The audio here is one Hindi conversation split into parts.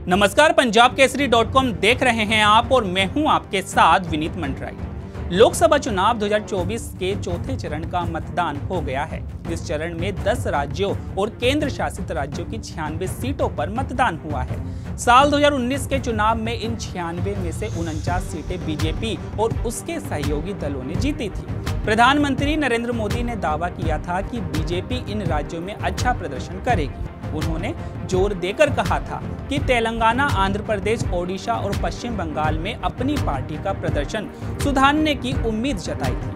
नमस्कार, पंजाब केसरी.com देख रहे हैं आप और मैं हूं आपके साथ विनीत मंडराई। लोकसभा चुनाव 2024 के चौथे चरण का मतदान हो गया है। इस चरण में 10 राज्यों और केंद्र शासित राज्यों की 96 सीटों पर मतदान हुआ है। साल 2019 के चुनाव में इन 96 में से 49 सीटें बीजेपी और उसके सहयोगी दलों ने जीती थी। प्रधानमंत्री नरेंद्र मोदी ने दावा किया था कि बीजेपी इन राज्यों में अच्छा प्रदर्शन करेगी। उन्होंने जोर देकर कहा था कि तेलंगाना, आंध्र प्रदेश, ओडिशा और पश्चिम बंगाल में अपनी पार्टी का प्रदर्शन सुधारने की उम्मीद जताई थी।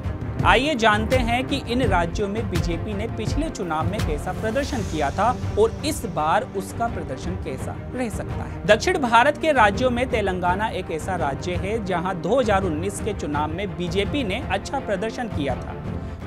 आइए जानते हैं कि इन राज्यों में बीजेपी ने पिछले चुनाव में कैसा प्रदर्शन किया था और इस बार उसका प्रदर्शन कैसा रह सकता है। दक्षिण भारत के राज्यों में तेलंगाना एक ऐसा राज्य है जहां 2019 के चुनाव में बीजेपी ने अच्छा प्रदर्शन किया था।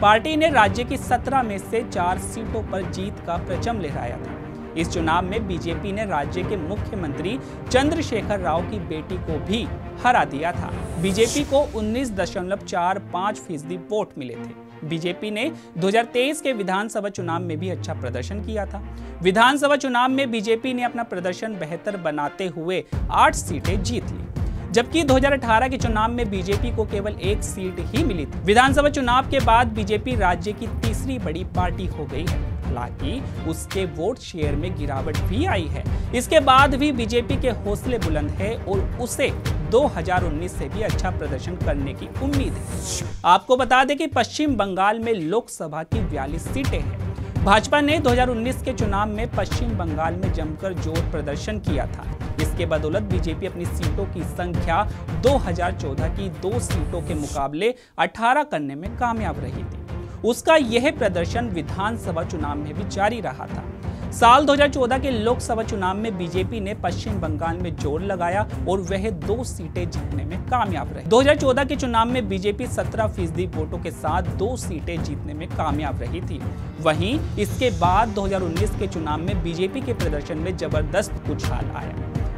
पार्टी ने राज्य की 17 में से 4 सीटों पर जीत का परचम लहराया था। इस चुनाव में बीजेपी ने राज्य के मुख्यमंत्री चंद्रशेखर राव की बेटी को भी हरा दिया था। बीजेपी को 19.45% वोट मिले थे। बीजेपी ने 2023 के विधानसभा चुनाव में भी अच्छा प्रदर्शन किया था। विधानसभा चुनाव में बीजेपी ने अपना प्रदर्शन बेहतर बनाते हुए 8 सीटें जीत ली, जबकि 2018 के चुनाव में बीजेपी को केवल 1 सीट ही मिली थी। विधानसभा चुनाव के बाद बीजेपी राज्य की तीसरी बड़ी पार्टी हो गई है। हालांकि उसके वोट शेयर में गिरावट भी आई है। इसके बाद भी बीजेपी के हौसले बुलंद है और उसे 2019 से भी अच्छा प्रदर्शन करने की उम्मीद है। आपको बता दें कि पश्चिम बंगाल में लोकसभा की 42 सीटें हैं। भाजपा ने 2019 के चुनाव में पश्चिम बंगाल में जमकर जोर प्रदर्शन किया था। इसके बदौलत बीजेपी अपनी सीटों की संख्या 2014 की 2 सीटों के मुकाबले 18 करने में कामयाब रही थी। उसका यह प्रदर्शन विधानसभा चुनाव में भी जारी रहा था। साल 2014 के लोकसभा चुनाव में बीजेपी ने पश्चिम बंगाल में जोर लगाया और वह 2 सीटें जीतने में कामयाब रही। 2014 के चुनाव में बीजेपी 17% वोटों के साथ 2 सीटें जीतने में कामयाब रही थी। वहीं इसके बाद 2019 के चुनाव में बीजेपी के प्रदर्शन में जबरदस्त उछाल आया।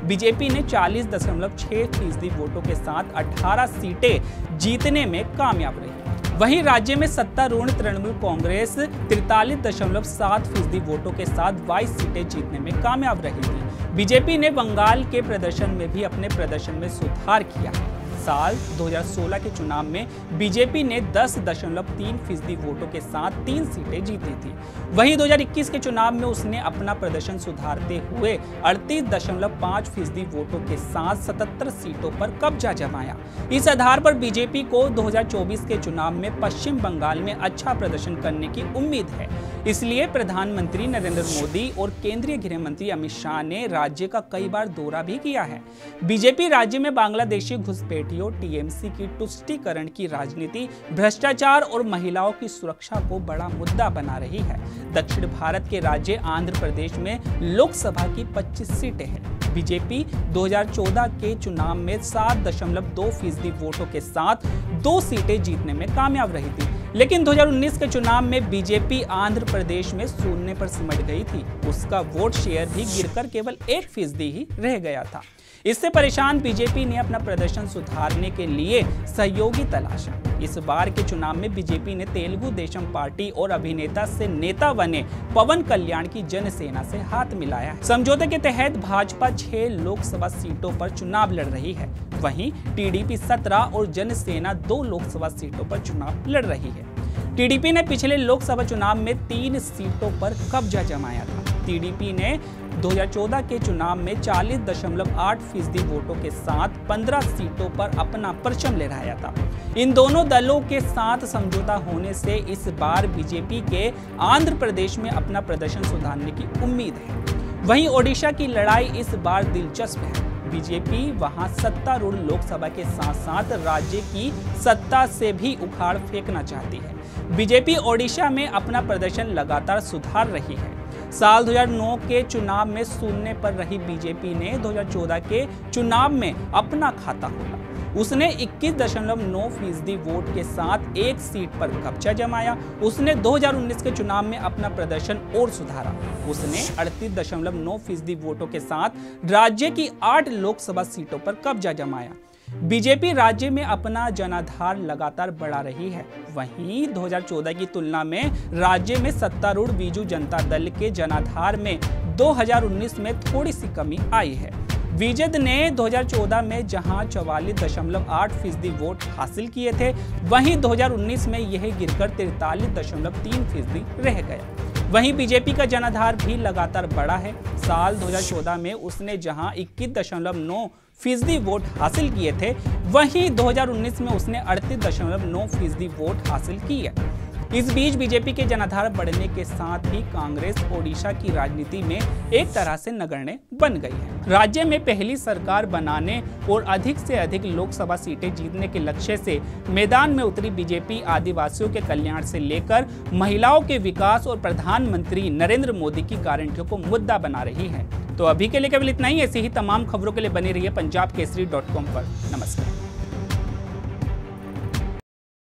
बीजेपी ने 40.6% वोटों के साथ 18 सीटें जीतने में कामयाब रही। वहीं राज्य में सत्तारूढ़ तृणमूल कांग्रेस 43.7% वोटों के साथ 22 सीटें जीतने में कामयाब रही थी। बीजेपी ने बंगाल के प्रदर्शन में भी अपने प्रदर्शन में सुधार किया। साल 2016 के चुनाव में बीजेपी ने 10.3% वोटों के साथ 3 सीटें जीती थी। वहीं 2021 के चुनाव में उसने अपना प्रदर्शन सुधारते हुए 38.5% वोटों के साथ 77 सीटों पर कब्जा जमाया। इस आधार पर बीजेपी को 2024 के चुनाव में पश्चिम बंगाल में अच्छा प्रदर्शन करने की उम्मीद है। इसलिए प्रधानमंत्री नरेंद्र मोदी और केंद्रीय गृह मंत्री अमित शाह ने राज्य का कई बार दौरा भी किया है। बीजेपी राज्य में बांग्लादेशी घुसपैठियों, टीएमसी की तुष्टीकरण की राजनीति, भ्रष्टाचार और महिलाओं की सुरक्षा को बड़ा मुद्दा बना रही है। दक्षिण भारत के राज्य आंध्र प्रदेश में लोकसभा की 25 सीटें हैं। बीजेपी 2014 के चुनाव में 7.2% वोटों के साथ 2 सीटें जीतने में कामयाब रही थी। लेकिन 2019 के चुनाव में बीजेपी आंध्र प्रदेश में शून्य पर सिमट गई थी। उसका वोट शेयर भी गिरकर केवल 1% ही रह गया था। इससे परेशान बीजेपी ने अपना प्रदर्शन सुधारने के लिए सहयोगी तलाशा। इस बार के चुनाव में बीजेपी ने तेलुगु देशम पार्टी और अभिनेता से नेता बने पवन कल्याण की जनसेना से हाथ मिलाया है। समझौते के तहत भाजपा 6 लोकसभा सीटों पर चुनाव लड़ रही है। वहीं टीडीपी 17 और जनसेना 2 लोकसभा सीटों पर चुनाव लड़ रही है। टीडीपी ने पिछले लोकसभा चुनाव में 3 सीटों पर कब्जा जमाया था। टीडीपी ने 2014 के चुनाव में 40.8% वोटों के साथ 15 सीटों पर अपना परचम लहराया था। इन दोनों दलों के साथ समझौता होने से इस बार बीजेपी के आंध्र प्रदेश में अपना प्रदर्शन सुधारने की उम्मीद है। वहीं ओडिशा की लड़ाई इस बार दिलचस्प है। बीजेपी वहां सत्तारूढ़ लोकसभा के साथ साथ राज्य की सत्ता से भी उखाड़ फेंकना चाहती है। बीजेपी ओडिशा में अपना प्रदर्शन लगातार सुधार रही है। साल 2009 के चुनाव में शून्य पर रही बीजेपी ने 2014 के चुनाव में अपना खाता खोला। उसने 21.9% वोट के साथ 1 सीट पर कब्जा जमाया। उसने 2019 के चुनाव में अपना प्रदर्शन और सुधारा। उसने 38.9% वोटों के साथ राज्य की 8 लोकसभा सीटों पर कब्जा जमाया। बीजेपी राज्य में अपना जनाधार लगातार बढ़ा रही है। वहीं 2014 की तुलना में राज्य में सत्तारूढ़ बीजू जनता दल के जनाधार में 2019 में थोड़ी सी कमी आई है। विजेंद्र ने 2014 में जहां 44.8% वोट हासिल किए थे, वहीं 2019 में यह गिरकर 43.3% रह गया। वहीं बीजेपी का जनाधार भी लगातार बढ़ा है। साल 2014 में उसने जहां 21.9% वोट हासिल किए थे, वहीं 2019 में उसने 38.9% वोट हासिल किए। इस बीच बीजेपी के जनाधार बढ़ने के साथ ही कांग्रेस ओडिशा की राजनीति में एक तरह से नगण्य बन गई है। राज्य में पहली सरकार बनाने और अधिक से अधिक लोकसभा सीटें जीतने के लक्ष्य से मैदान में उतरी बीजेपी आदिवासियों के कल्याण से लेकर महिलाओं के विकास और प्रधानमंत्री नरेंद्र मोदी की गारंटियों को मुद्दा बना रही है। तो अभी के लिए केवल इतना ही। ऐसी ही तमाम खबरों के लिए बने रहिए पंजाबकेसरी.com पर। नमस्कार।